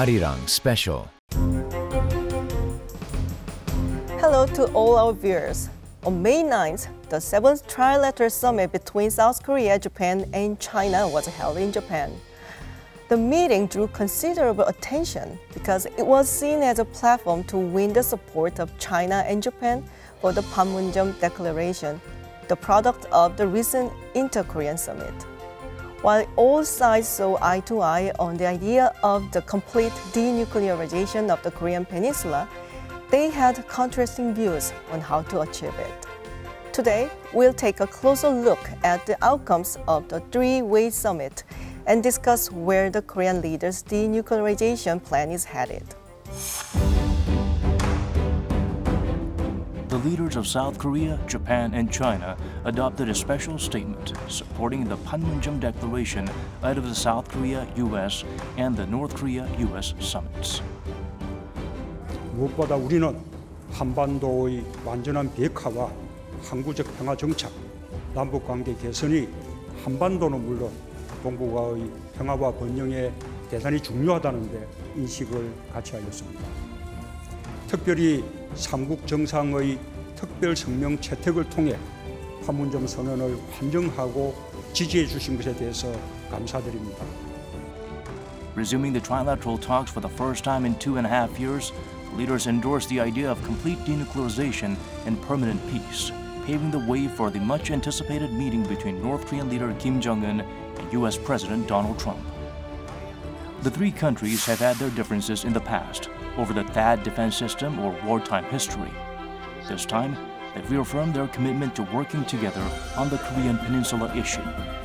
Arirang Special. Hello to all our viewers. On May 9th, the 7th Trilateral Summit between South Korea, Japan, and China was held in Japan. The meeting drew considerable attention because it was seen as a platform to win the support of China and Japan for the Panmunjom Declaration, the product of the recent Inter-Korean Summit. While all sides saw eye to eye on the idea of the complete denuclearization of the Korean Peninsula, they had contrasting views on how to achieve it. Today, we'll take a closer look at the outcomes of the three-way summit and discuss where the Korean leaders' denuclearization plan is headed. The leaders of South Korea, Japan, and China adopted a special statement supporting the Panmunjom Declaration out of the South Korea-US and the North Korea-US summits. 무엇보다 우리는 한반도의 완전한 비핵화와 항구적 평화 정착, 남북관계 개선이 한반도는 물론 동북아의 평화와 번영에 대단히 중요하다는 데 인식을 같이 하였습니다. 특별히 삼국 정상의 특별 성명 채택을 통해 판문점 선언을 환영하고 지지해 주신 것에 대해서 감사드립니다. Resuming the trilateral talks for the first time in 2.5 years, leaders endorsed the idea of complete denuclearization and permanent peace, paving the way for the much-anticipated meeting between North Korean leader Kim Jong-un and U.S. President Donald Trump. The three countries have had their differences in the past over the THAAD defense system or wartime history. This time, they've reaffirmed their commitment to working together on the Korean Peninsula issue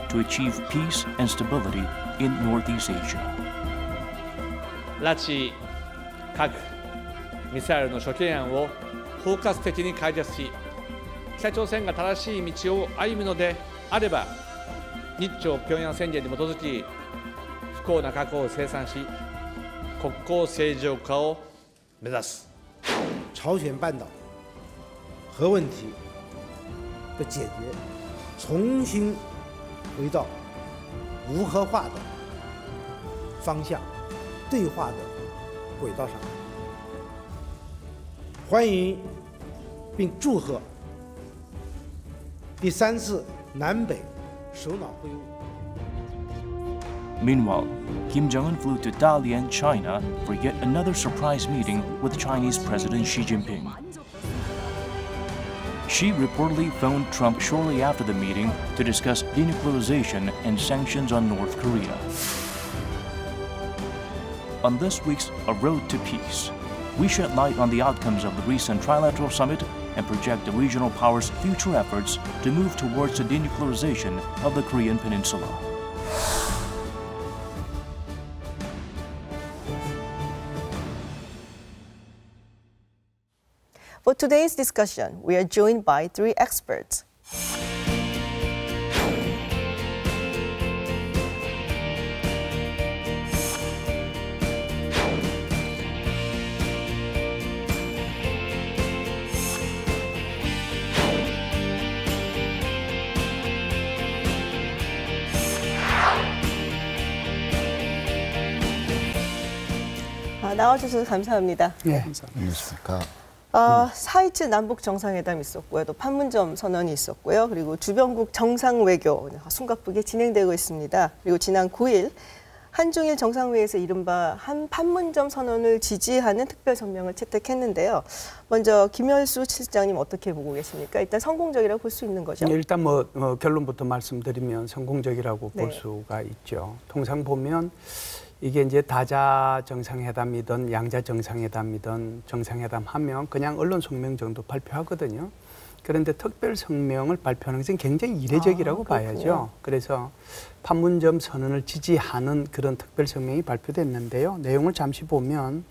to achieve peace and stability in Northeast Asia. 拉致核ミサイルの諸懸案を包括的に解決し、北朝鮮が正しい道を歩むのであれば、日朝平壌宣言に基づき不幸な過去を清算し、国交正常化を目指す。朝鲜半岛核问题的解决，重新回到无核化的方向、对话的轨道上。欢迎并祝贺第3次南北首脑会晤。 Meanwhile, Kim Jong-un flew to Dalian, China, for yet another surprise meeting with Chinese President Xi Jinping. Xi reportedly phoned Trump shortly after the meeting to discuss denuclearization and sanctions on North Korea. On this week's A Road to Peace, we shed light on the outcomes of the recent trilateral summit and project the regional powers' future efforts to move towards the denuclearization of the Korean Peninsula. For today's discussion, we are joined by three experts. 나와주셔서 감사합니다. 네, 감사합니다. 4.27 남북 정상회담 있었고요. 또 판문점 선언이 있었고요. 그리고 주변국 정상 외교 숨가쁘게 진행되고 있습니다. 그리고 지난 9일 한중일 정상회의에서 이른바 한 판문점 선언을 지지하는 특별 성명을 채택했는데요. 먼저 김열수 실장님 어떻게 보고 계십니까? 일단 성공적이라고 볼 수 있는 거죠? 일단 결론부터 말씀드리면 성공적이라고 볼 수가 있죠. 통상 보면 이게 이제 다자 정상회담이든 양자 정상회담이든 정상회담 하면 그냥 언론 성명 정도 발표하거든요. 그런데 특별 성명을 발표하는 것은 굉장히 이례적이라고 봐야죠. 그래서 판문점 선언을 지지하는 그런 특별 성명이 발표됐는데요. 내용을 잠시 보면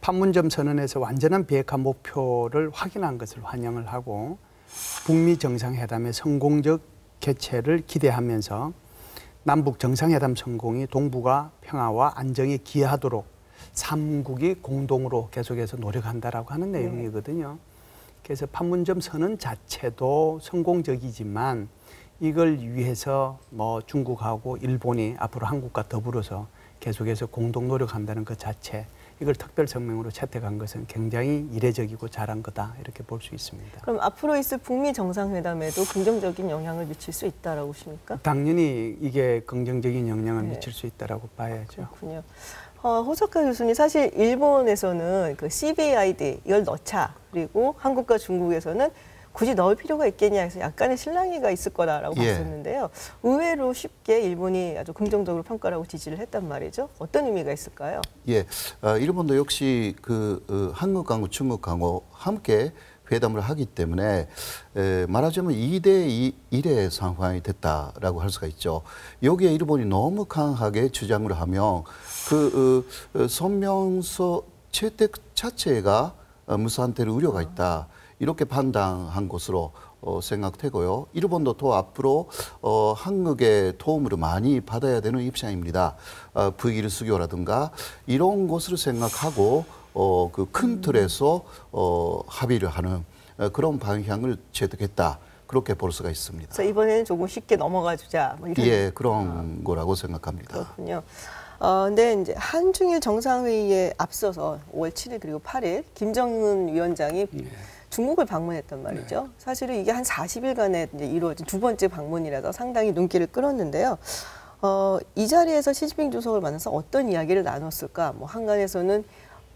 판문점 선언에서 완전한 비핵화 목표를 확인한 것을 환영을 하고 북미 정상회담의 성공적 개최를 기대하면서 남북 정상회담 성공이 동북아 평화와 안정에 기여하도록 3국이 공동으로 계속해서 노력한다라고 하는 내용이거든요. 그래서 판문점 선언 자체도 성공적이지만 이걸 위해서 중국하고 일본이 앞으로 한국과 더불어서 계속해서 공동 노력한다는 것 자체 이걸 특별 성명으로 채택한 것은 굉장히 이례적이고 잘한 거다 이렇게 볼 수 있습니다. 그럼 앞으로 있을 북미 정상회담에도 긍정적인 영향을 미칠 수 있다라고 보십니까? 당연히 이게 긍정적인 영향을 미칠 수 있다라고 봐야죠. 그렇군요. 호사카 교수님, 사실 일본에서는 그 CBID 이걸 넣자, 그리고 한국과 중국에서는 굳이 넣을 필요가 있겠냐 해서 약간의 실랑이가 있을 거다라고 봤었는데요. 의외로 쉽게 일본이 아주 긍정적으로 평가를 하고 지지를 했단 말이죠. 어떤 의미가 있을까요? 예, 일본도 역시 한국하고 중국하고 함께 회담을 하기 때문에 말하자면 2대 1의 상황이 됐다라고 할 수가 있죠. 여기에 일본이 너무 강하게 주장을 하면 성명서 채택 자체가 무산될 우려가 있다. 이렇게 판단한 것으로 생각되고요. 일본도 또 앞으로 한국의 도움을 많이 받아야 되는 입장입니다. 북일 수교라든가 이런 것을 생각하고 그 큰 틀에서 합의를 하는 그런 방향을 채택했다. 그렇게 볼 수가 있습니다. 그래서 이번에는 조금 쉽게 넘어가 주자. 뭐 이런. 예, 그런 거라고 생각합니다. 그렇군요. 근데 이제 한중일 정상회의에 앞서서 5월 7일 그리고 8일 김정은 위원장이 중국을 방문했단 말이죠. 사실은 이게 한 40일간에 이제 이루어진 두 번째 방문이라서 상당히 눈길을 끌었는데요. 이 자리에서 시진핑 주석을 만나서 어떤 이야기를 나눴을까? 뭐 한간에서는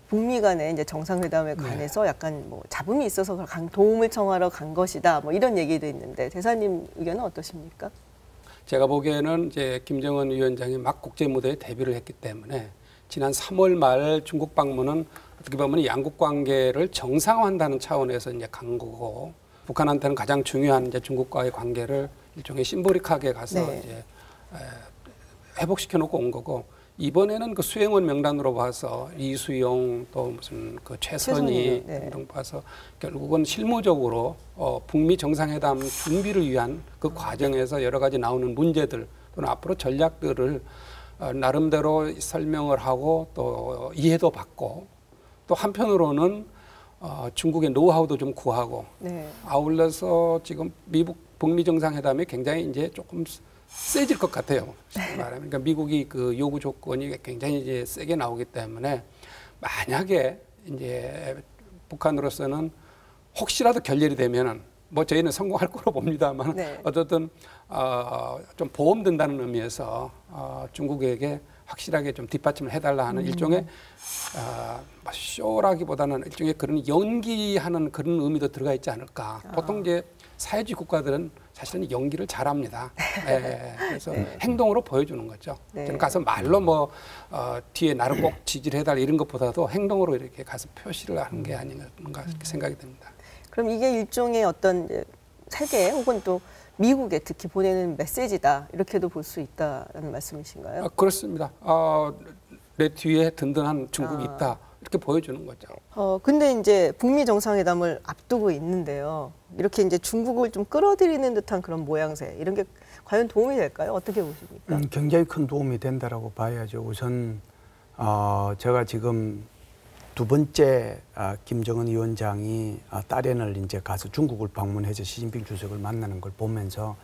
북미 간의 이제 정상회담에 관해서 약간 뭐 잡음이 있어서 도움을 청하러 간 것이다. 뭐 이런 얘기도 있는데 대사님 의견은 어떠십니까? 제가 보기에는 이제 김정은 위원장이 막 국제 무대에 데뷔를 했기 때문에 지난 3월 말 중국 방문은 어떻게 보면 양국 관계를 정상화한다는 차원에서 이제 간 거고, 북한한테는 가장 중요한 이제 중국과의 관계를 일종의 심보릭하게 가서 이제 회복시켜 놓고 온 거고, 이번에는 그 수행원 명단으로 봐서 이수용 또 무슨 그 최선희 등등 봐서 결국은 실무적으로 북미 정상회담 준비를 위한 그 과정에서 여러 가지 나오는 문제들 또는 앞으로 전략들을 나름대로 설명을 하고 또 이해도 받고, 또 한편으로는 중국의 노하우도 좀 구하고, 아울러서 지금 미국 북미 정상회담이 굉장히 이제 조금 세질 것 같아요. 말하면 그러니까 미국이 그 요구 조건이 굉장히 이제 세게 나오기 때문에 만약에 이제 북한으로서는 혹시라도 결렬이 되면은 뭐 저희는 성공할 거로 봅니다만 어쨌든 좀 보험된다는 의미에서 중국에게 확실하게 좀 뒷받침을 해달라 하는 일종의 쇼라기보다는 일종의 그런 연기하는 그런 의미도 들어가 있지 않을까. 보통 이제 사회주의 국가들은 사실은 연기를 잘합니다. 그래서 행동으로 보여주는 거죠. 저는 가서 말로 뭐 뒤에 나를 꼭 지지를 해달라 이런 것보다도 행동으로 이렇게 가서 표시를 하는 게 아닌가 이렇게 생각이 듭니다. 그럼 이게 일종의 어떤 세계 혹은 또 미국에 특히 보내는 메시지다 이렇게도 볼 수 있다는 말씀이신가요? 그렇습니다. 내 뒤에 든든한 중국이 있다 이렇게 보여주는 거죠. 근데 이제 북미 정상회담을 앞두고 있는데요. 이렇게 이제 중국을 좀 끌어들이는 듯한 그런 모양새 이런 게 과연 도움이 될까요? 어떻게 보십니까? 굉장히 큰 도움이 된다라고 봐야죠. 우선 제가 지금 두 번째 김정은 위원장이 딸연을 이제 가서 중국을 방문해서 시진핑 주석을 만나는 걸 보면서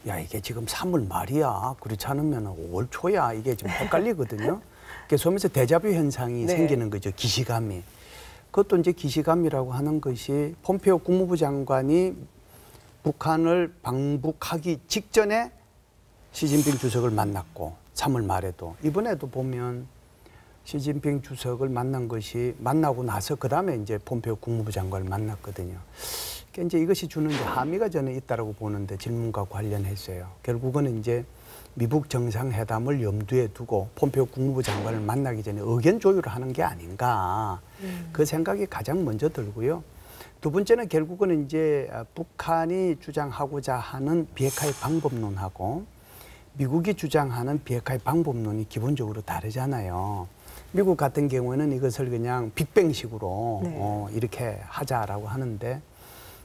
야 이게 지금 3월 말이야. 그렇지 않으면 5월 초야. 이게 좀 헷갈리거든요. 그래서 하면서 데자뷰 현상이 생기는 거죠. 기시감이. 그것도 이제 기시감이라고 하는 것이 폼페이오 국무부 장관이 북한을 방북하기 직전에 시진핑 주석을 만났고 3월 말에도 이번에도 보면 시진핑 주석을 만난 것이 만나고 나서 그다음에 이제 폼페이오 국무부 장관을 만났거든요. 그러니까 이제 이것이 주는 이제 함의가 저는 있다라고 보는데 질문과 관련해서요. 결국은 이제 미국 정상회담을 염두에 두고 폼페이오 국무부 장관을 만나기 전에 의견 조율을 하는 게 아닌가. 그 생각이 가장 먼저 들고요. 두 번째는 결국은 이제 북한이 주장하고자 하는 비핵화의 방법론하고 미국이 주장하는 비핵화의 방법론이 기본적으로 다르잖아요. 미국 같은 경우에는 이것을 그냥 빅뱅식으로 이렇게 하자라고 하는데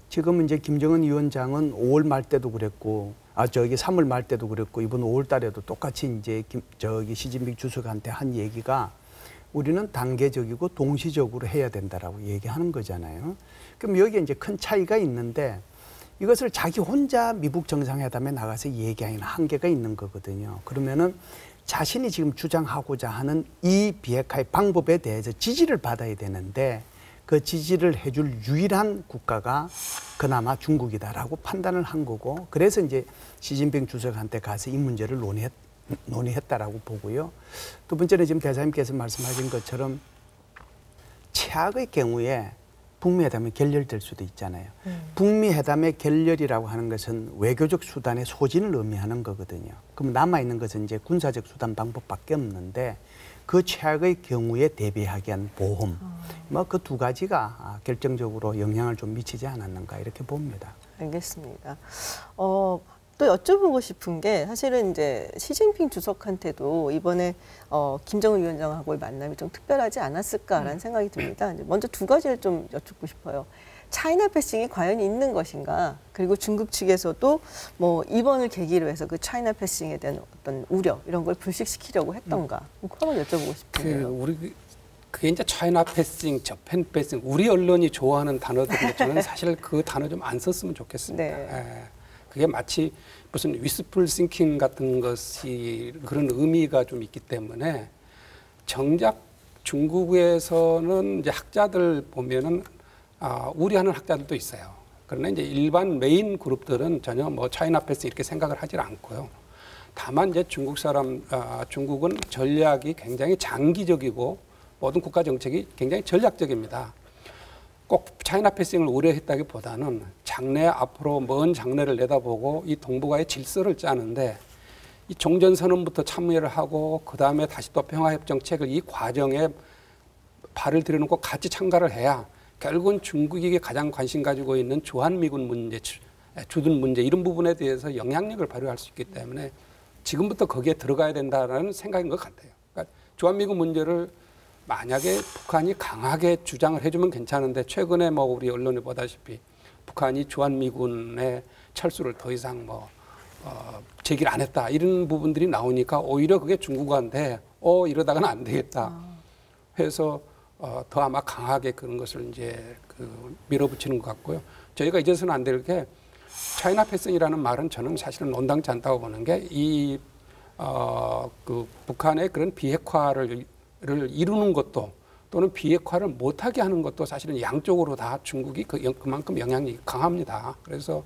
지금 이제 김정은 위원장은 5월 말 때도 그랬고 3월 말 때도 그랬고 이번 5월 달에도 똑같이 이제 시진핑 주석한테 한 얘기가 우리는 단계적이고 동시적으로 해야 된다라고 얘기하는 거잖아요. 그럼 여기에 이제 큰 차이가 있는데 이것을 자기 혼자 미국 정상회담에 나가서 얘기하기는 한계가 있는 거거든요. 그러면은 자신이 지금 주장하고자 하는 이 비핵화의 방법에 대해서 지지를 받아야 되는데 그 지지를 해줄 유일한 국가가 그나마 중국이다라고 판단을 한 거고 그래서 이제 시진핑 주석한테 가서 이 문제를 논의했다라고 보고요. 두 번째는 지금 대사님께서 말씀하신 것처럼 최악의 경우에 북미 회담이 결렬될 수도 있잖아요. 북미 회담의 결렬이라고 하는 것은 외교적 수단의 소진을 의미하는 거거든요. 그럼 남아있는 것은 이제 군사적 수단 방법밖에 없는데 그 최악의 경우에 대비하기 위한 보험, 뭐 그 두 가지가 결정적으로 영향을 좀 미치지 않았는가 이렇게 봅니다. 알겠습니다. 또 여쭤보고 싶은 게 사실은 이제 시진핑 주석한테도 이번에 김정은 위원장하고의 만남이 좀 특별하지 않았을까라는 생각이 듭니다. 먼저 두 가지를 좀 여쭙고 싶어요. 차이나 패싱이 과연 있는 것인가? 그리고 중국 측에서도 뭐 이번을 계기로 해서 그 차이나 패싱에 대한 어떤 우려 이런 걸 불식시키려고 했던가? 그거 한번 여쭤보고 싶은데요. 그게 이제 차이나 패싱, 저펜 패싱, 우리 언론이 좋아하는 단어들인데 저는 사실 그 단어 좀 안 썼으면 좋겠습니다. 네. 예. 그게 마치 무슨 위스풀 싱킹 같은 것이 그런 의미가 좀 있기 때문에 정작 중국에서는 이제 학자들 보면은 우려하는 학자들도 있어요. 그러나 이제 일반 메인 그룹들은 전혀 뭐 차이나 패싱 이렇게 생각을 하질 않고요. 다만 이제 중국은 전략이 굉장히 장기적이고 모든 국가 정책이 굉장히 전략적입니다. 꼭 차이나 패싱을 우려했다기보다는 장래 앞으로 먼 장래를 내다보고 이 동북아의 질서를 짜는데 이 종전선언부터 참여를 하고 그다음에 다시 또 평화협정책을 이 과정에 발을 들여놓고 같이 참가를 해야 결국은 중국이 가장 관심 가지고 있는 주한미군 문제, 주둔 문제 이런 부분에 대해서 영향력을 발휘할 수 있기 때문에 지금부터 거기에 들어가야 된다는 생각인 것 같아요. 그러니까 주한미군 문제를 만약에 북한이 강하게 주장을 해주면 괜찮은데 최근에 뭐 우리 언론에 보다시피 북한이 주한미군의 철수를 더 이상 제기를 안 했다 이런 부분들이 나오니까 오히려 그게 중국한테 이러다가는 안 되겠다 해서 더 아마 강하게 그런 것을 이제 밀어붙이는 것 같고요. 저희가 잊어서는 안 될 게 차이나 패싱이라는 말은 저는 사실은 온당치 않다고 보는 게 북한의 그런 비핵화를 이루는 것도 또는 비핵화를 못하게 하는 것도 사실은 양쪽으로 다 중국이 그만큼 영향력이 강합니다. 그래서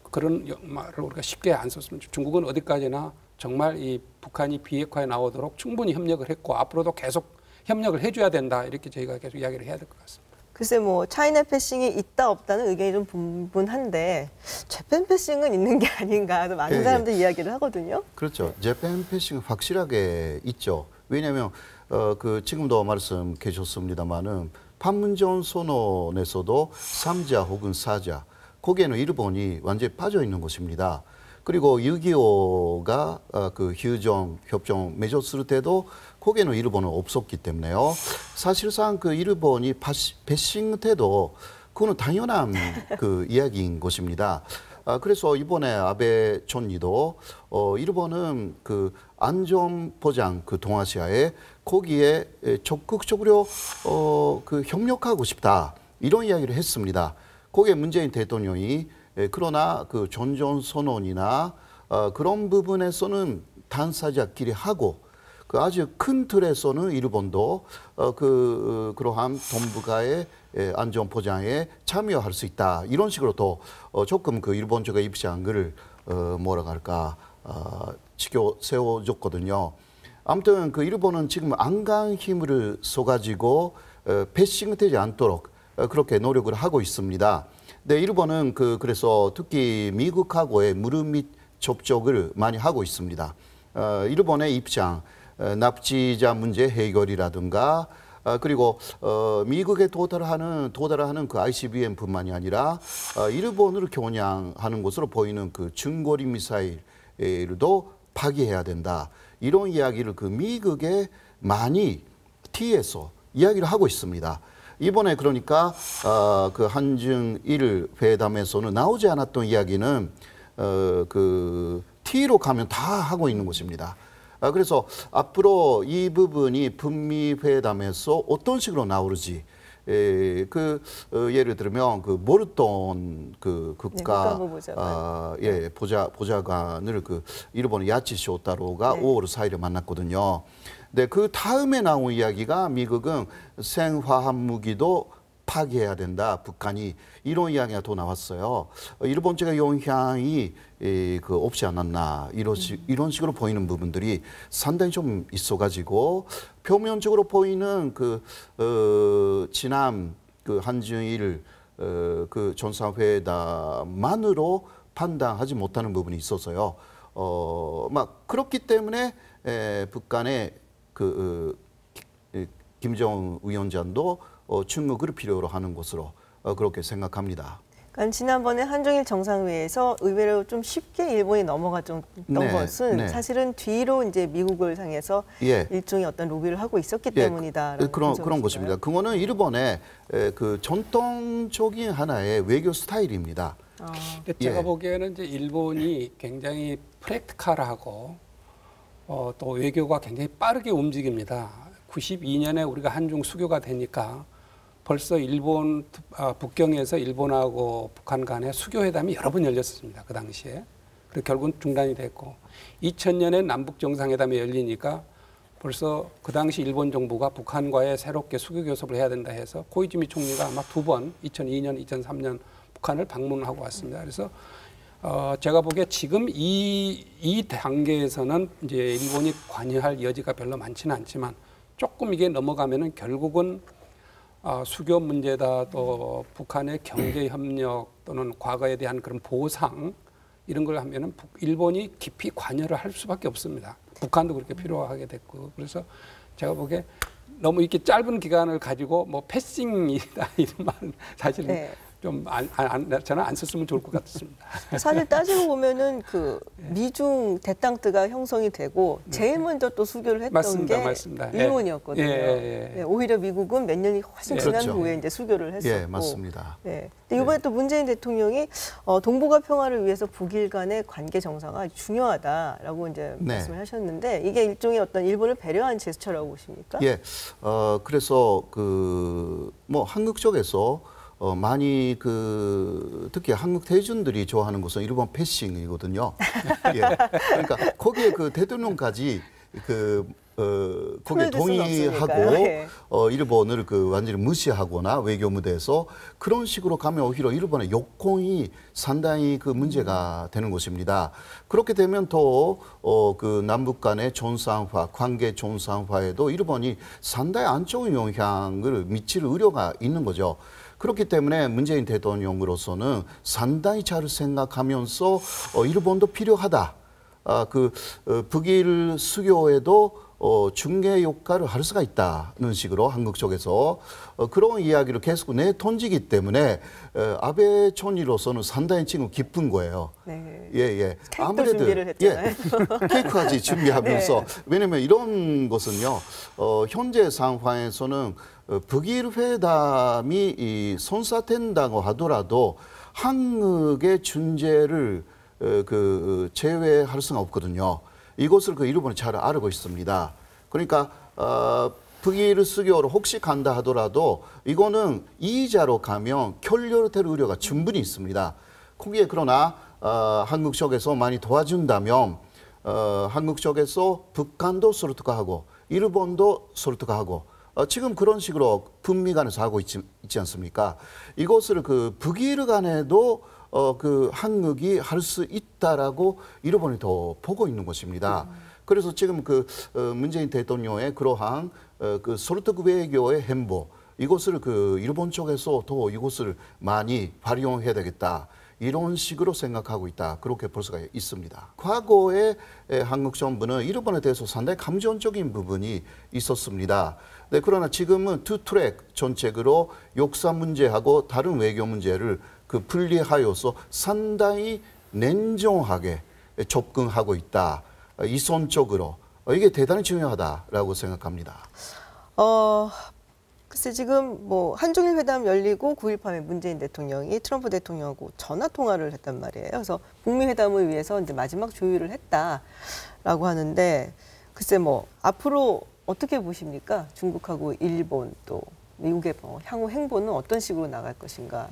그런 말을 우리가 쉽게 안 썼으면 중국은 어디까지나 정말 이 북한이 비핵화에 나오도록 충분히 협력을 했고 앞으로도 계속 협력을 해줘야 된다 이렇게 저희가 계속 이야기를 해야 될 것 같습니다. 글쎄 뭐 차이나 패싱이 있다 없다는 의견이 좀 분분한데 재팬 패싱은 있는 게 아닌가 많은 사람들 이야기를 하거든요. 그렇죠. 재팬 패싱은 확실하게 있죠. 왜냐하면 지금도 말씀해 주셨습니다마는 판문점 선언에서도 3자 혹은 4자 거기에는 일본이 완전히 빠져 있는 것입니다. 그리고 6.25가 그 휴전 협정 맺었을 때도 거기에는 일본은 없었기 때문에요. 사실상 그 일본이 패싱 때도 그거는 당연한 그 이야기인 것입니다. 그래서 이번에 아베 총리도 일본은 그 안전 보장 그 동아시아에 거기에 적극적으로 그 협력하고 싶다 이런 이야기를 했습니다. 거기에 문재인 대통령이 그러나 그 전전선언이나 그런 부분에서는 당사자끼리 하고 그 아주 큰 틀에서는 일본도 그러한 동북아의 안전 보장에 참여할 수 있다 이런 식으로 또 조금 그 일본 쪽의 입장을 뭐라고 할까 세워줬거든요. 아무튼 그 일본은 지금 안강 힘을 써가지고 패싱되지 않도록 그렇게 노력을 하고 있습니다. 네, 일본은 그래서 특히 미국하고의 무릎밑 접촉을 많이 하고 있습니다. 일본의 입장, 납치자 문제 해결이라든가 그리고 미국에 도달하는 그 ICBM뿐만이 아니라 일본을 겨냥하는 것으로 보이는 그 중거리 미사일도 파기해야 된다. 이런 이야기를 그 미국에 많이 티에서 이야기를 하고 있습니다. 이번에 그러니까 그 한중일 회담에서는 나오지 않았던 이야기는 그 T로 가면 다 하고 있는 것입니다. 그래서 앞으로 이 부분이 북미 회담에서 어떤 식으로 나오는지 예를 들면 그 모르톤 그 국가 국가부 보좌관. 보좌관을 그 일본의 야치 쇼타로가 네. 5월 4일에 만났거든요. 근데 그 다음에 나온 이야기가 미국은 생화학 무기도 파기해야 된다. 북한이 이런 이야기가 또 나왔어요. 일본적인 영향이 없지 않았나 이런 식으로 보이는 부분들이 상당히 좀 있어가지고 표면적으로 보이는 지난 한중일 그 정상회담만으로 판단하지 못하는 부분이 있어서요. 그렇기 때문에 북한의 김정은 위원장도 중국을 필요로 하는 것으로 그렇게 생각합니다. 그러니까 지난번에 한중일 정상회의에서 의외로 좀 쉽게 일본이 넘어갔던 것은 사실은 뒤로 이제 미국을 향해서 일종의 어떤 로비를 하고 있었기 때문이다. 그런 것입니다. 그거는 일본의 그 전통적인 하나의 외교 스타일입니다. 제가 보기에는 이제 일본이 굉장히 프랙티컬하고 또 외교가 굉장히 빠르게 움직입니다. 92년에 우리가 한중 수교가 되니까 벌써 일본 북경에서 일본하고 북한 간의 수교회담이 여러 번 열렸습니다. 그 당시에. 그리고 결국은 중단이 됐고 2000년에 남북 정상회담이 열리니까 벌써 그 당시 일본 정부가 북한과의 새롭게 수교 교섭을 해야 된다 해서 고이즈미 총리가 아마 2번 2002년, 2003년 북한을 방문하고 왔습니다. 그래서 제가 보기에 지금 이 단계에서는 이제 일본이 관여할 여지가 별로 많지는 않지만 조금 이게 넘어가면은 결국은 수교 문제다 또 북한의 경제 협력 또는 과거에 대한 그런 보상 이런 걸 하면은 일본이 깊이 관여를 할 수밖에 없습니다. 북한도 그렇게 필요하게 됐고 그래서 제가 보기에 너무 이렇게 짧은 기간을 가지고 뭐 패싱이다 이런 말은 사실은 좀 저는 안 썼으면 좋을 것 같습니다. 사실 따지고 보면은 그 미중 대땅뜨가 형성이 되고 제일 먼저 또 수교를 했던 게 일본이었거든요. 오히려 미국은 몇 년이 훨씬 지난 후에 이제 수교를 했었고. 맞습니다. 근데 이번에 또 문재인 대통령이 동북아 평화를 위해서 북일 간의 관계 정상화 중요하다라고 이제 말씀을 하셨는데 이게 일종의 어떤 일본을 배려한 제스처라고 보십니까? 그래서 뭐 한국 쪽에서 많이 특히 한국 대중들이 좋아하는 것은 일본 패싱이거든요. 그러니까 거기에 그 대통령까지 거기에 동의하고 일본을 완전히 무시하거나 외교 무대에서 그런 식으로 가면 오히려 일본의 여권이 상당히 문제가 되는 것입니다. 그렇게 되면 또 남북 간의 정상화, 관계 정상화에도 일본이 상당히 안쪽의 영향을 미칠 우려가 있는 거죠. 그렇기 때문에 문재인 대통령으로서는 상당히 잘 생각하면서 일본도 필요하다. 북일 수교에도 중개 역할을 할 수가 있다는 식으로 한국 쪽에서 그런 이야기를 계속 내던지기 때문에 아베 총리로서는 상당히 지금 기쁜 거예요. 아무래도 준비를 했잖아요. 케이크까지 준비하면서 왜냐하면 이런 것은요. 현재 상황에서는 북일 회담이 성사된다고 하더라도 한국의 존재를 제외할 수가 없거든요. 이것을 일본이 잘 알고 있습니다. 그러니까 북일 수교를 혹시 간다 하더라도 이거는 이의자로 가면 결렬될 우려가 충분히 있습니다. 거기에 그러나 한국 쪽에서 많이 도와준다면 한국 쪽에서 북한도 설득하고 일본도 설득하고 지금 그런 식으로 북미 간에서 하고 있지 않습니까? 이것을 북일 간에도 한국이 할 수 있다라고 일본이 더 보고 있는 것입니다. 그래서 지금 문재인 대통령의 그러한 설득 외교의 행보 이것을 일본 쪽에서 더 이것을 많이 활용해야 되겠다. 이런 식으로 생각하고 있다. 그렇게 볼 수가 있습니다. 과거에 한국 정부는 일본에 대해서 상당히 감정적인 부분이 있었습니다. 그러나 지금은 투 트랙 정책으로 역사 문제하고 다른 외교 문제를 분리하여서 상당히 냉정하게 접근하고 있다. 이선적으로. 이게 대단히 중요하다라고 생각합니다. 글쎄 지금 뭐 한중일 회담 열리고 9일 밤에 문재인 대통령이 트럼프 대통령하고 전화 통화를 했단 말이에요. 그래서 북미 회담을 위해서 이제 마지막 조율을 했다라고 하는데 글쎄 뭐 앞으로 어떻게 보십니까? 중국하고 일본 또 미국의 향후 행보는 어떤 식으로 나갈 것인가.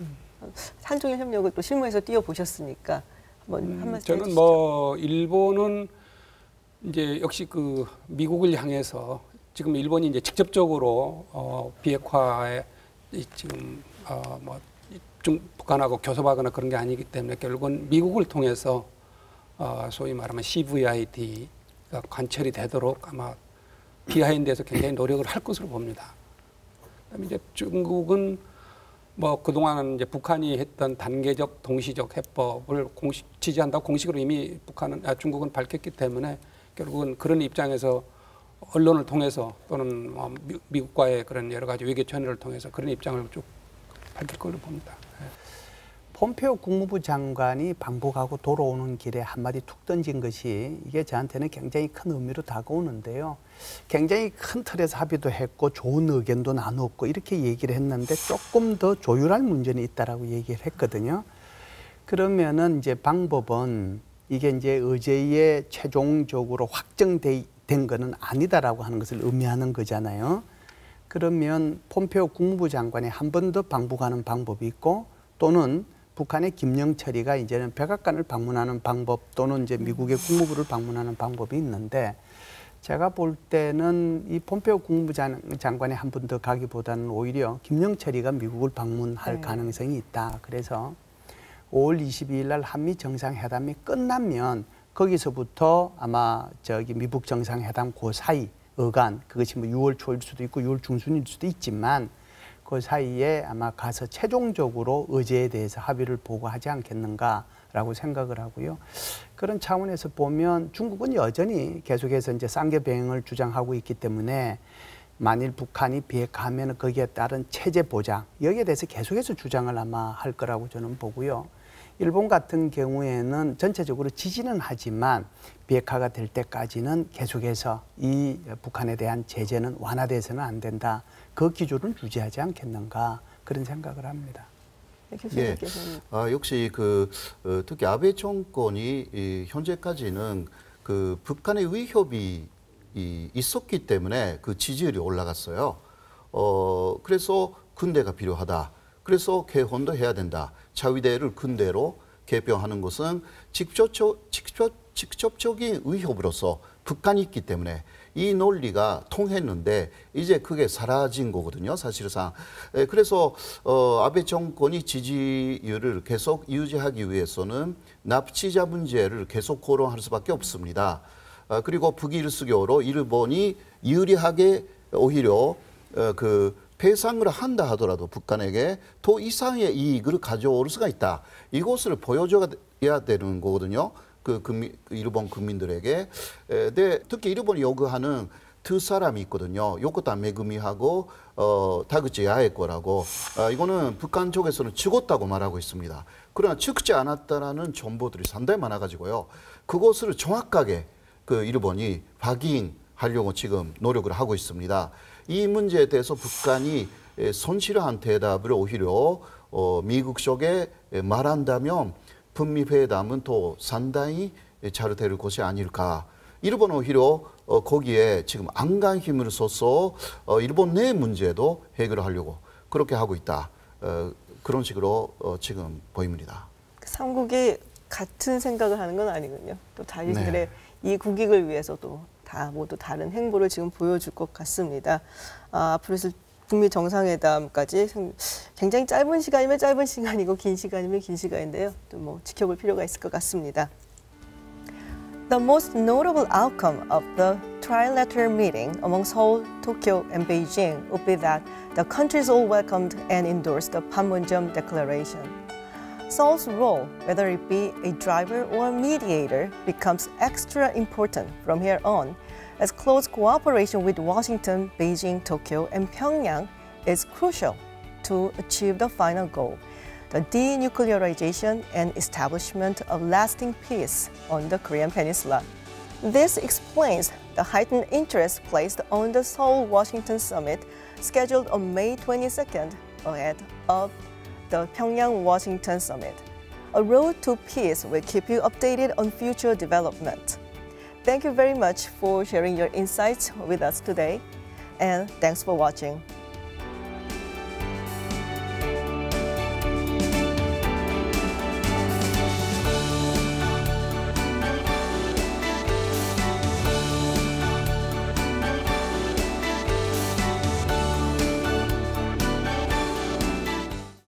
한중일 협력을 또 실무에서 뛰어보셨으니까 한번 한 말씀 저는 해주시죠. 뭐 일본은 이제 역시 그 미국을 향해서 지금 일본이 이제 직접적으로 비핵화에 지금 좀 북한하고 교섭하거나 그런 게 아니기 때문에 결국은 미국을 통해서 소위 말하면 CVID가 관철이 되도록 아마 비하인드에서 굉장히 노력을 할 것으로 봅니다. 그다음에 이제 중국은 뭐 그동안은 이제 북한이 했던 단계적 동시적 해법을 지지한다고 공식으로 이미 중국은 밝혔기 때문에 결국은 그런 입장에서 언론을 통해서 또는 미국과의 그런 여러 가지 외교 전례를 통해서 그런 입장을 쭉 밝힐 걸로 봅니다. 폼페오 국무부 장관이 방북하고 돌아오는 길에 한마디 툭 던진 것이 이게 저한테는 굉장히 큰 의미로 다가오는데요. 굉장히 큰 틀에서 합의도 했고 좋은 의견도 나눴고 이렇게 얘기를 했는데 조금 더 조율할 문제는 있다라고 얘기를 했거든요. 그러면은 이제 방법은 이게 이제 의제에 최종적으로 확정된 거는 아니다라고 하는 것을 의미하는 거잖아요. 그러면 폼페오 국무부 장관이 한 번 더 방북하는 방법이 있고 또는 북한의 김영철이가 이제는 백악관을 방문하는 방법 또는 이제 미국의 국무부를 방문하는 방법이 있는데 제가 볼 때는 이 폼페오 국무부 장관이 한 번 더 가기보다는 오히려 김영철이가 미국을 방문할 가능성이 있다. 그래서 5월 22일 날 한미 정상회담이 끝나면 거기서부터 아마 미북 정상회담 그 사이 어간 그것이 뭐 6월 초일 수도 있고 6월 중순일 수도 있지만 그 사이에 아마 가서 최종적으로 의제에 대해서 합의를 보고하지 않겠는가라고 생각을 하고요. 그런 차원에서 보면 중국은 여전히 계속해서 이제 쌍계 병행을 주장하고 있기 때문에 만일 북한이 비핵화하면 거기에 따른 체제 보장 여기에 대해서 계속해서 주장을 아마 할 거라고 저는 보고요. 일본 같은 경우에는 전체적으로 지지는 하지만 비핵화가 될 때까지는 계속해서 이 북한에 대한 제재는 완화돼서는 안 된다. 그 기조를 유지하지 않겠는가 그런 생각을 합니다. 예, 역시 특히 아베 정권이 현재까지는 북한의 위협이 있었기 때문에 그 지지율이 올라갔어요. 그래서 군대가 필요하다. 그래서 개헌도 해야 된다. 자위대를 군대로 개병하는 것은 직접적인 위협으로서 북한이 있기 때문에 이 논리가 통했는데 이제 그게 사라진 거거든요, 사실상. 그래서 아베 정권이 지지율을 계속 유지하기 위해서는 납치자 문제를 계속 고려할 수밖에 없습니다. 그리고 북일수교로 일본이 유리하게 오히려 배상을 한다 하더라도 북한에게 더 이상의 이익을 가져올 수가 있다. 이것을 보여줘야 되는 거거든요. 일본 국민들에게. 특히 일본이 요구하는 두 사람이 있거든요. 요코타 메구미하고 다그치 야에코라고. 이거는 북한 쪽에서는 죽었다고 말하고 있습니다. 그러나 죽지 않았다라는 정보들이 상당히 많아가지고요. 그것을 정확하게 일본이 확인하려고 지금 노력을 하고 있습니다. 이 문제에 대해서 북한이 손실한 대답을 오히려 미국 쪽에 말한다면 북미 회담은 또 상당히 잘 될 것이 아닐까. 일본은 오히려 거기에 지금 안간 힘을 써서 일본 내 문제도 해결하려고 그렇게 하고 있다. 그런 식으로 지금 보입니다. 삼국이 같은 생각을 하는 건 아니군요. 또 자기들의 이 국익을 위해서도 다 모두 다른 행보를 지금 보여줄 것 같습니다. 앞으로 있을 북미 정상회담까지 굉장히 짧은 시간이면 짧은 시간이고 긴 시간이면 긴 시간인데요. 또 뭐 지켜볼 필요가 있을 것 같습니다. The most notable outcome of the trilateral meeting among Seoul, Tokyo, and Beijing would be that the countries all welcomed and endorsed the Panmunjom Declaration. Seoul's role, whether it be a driver or a mediator, becomes extra important from here on, as close cooperation with Washington, Beijing, Tokyo, and Pyongyang is crucial to achieve the final goal, the denuclearization and establishment of lasting peace on the Korean Peninsula. This explains the heightened interest placed on the Seoul-Washington summit scheduled on May 22nd ahead of the Pyongyang-Washington summit. A road to peace will keep you updated on future development. Thank you very much for sharing your insights with us today, and thanks for watching.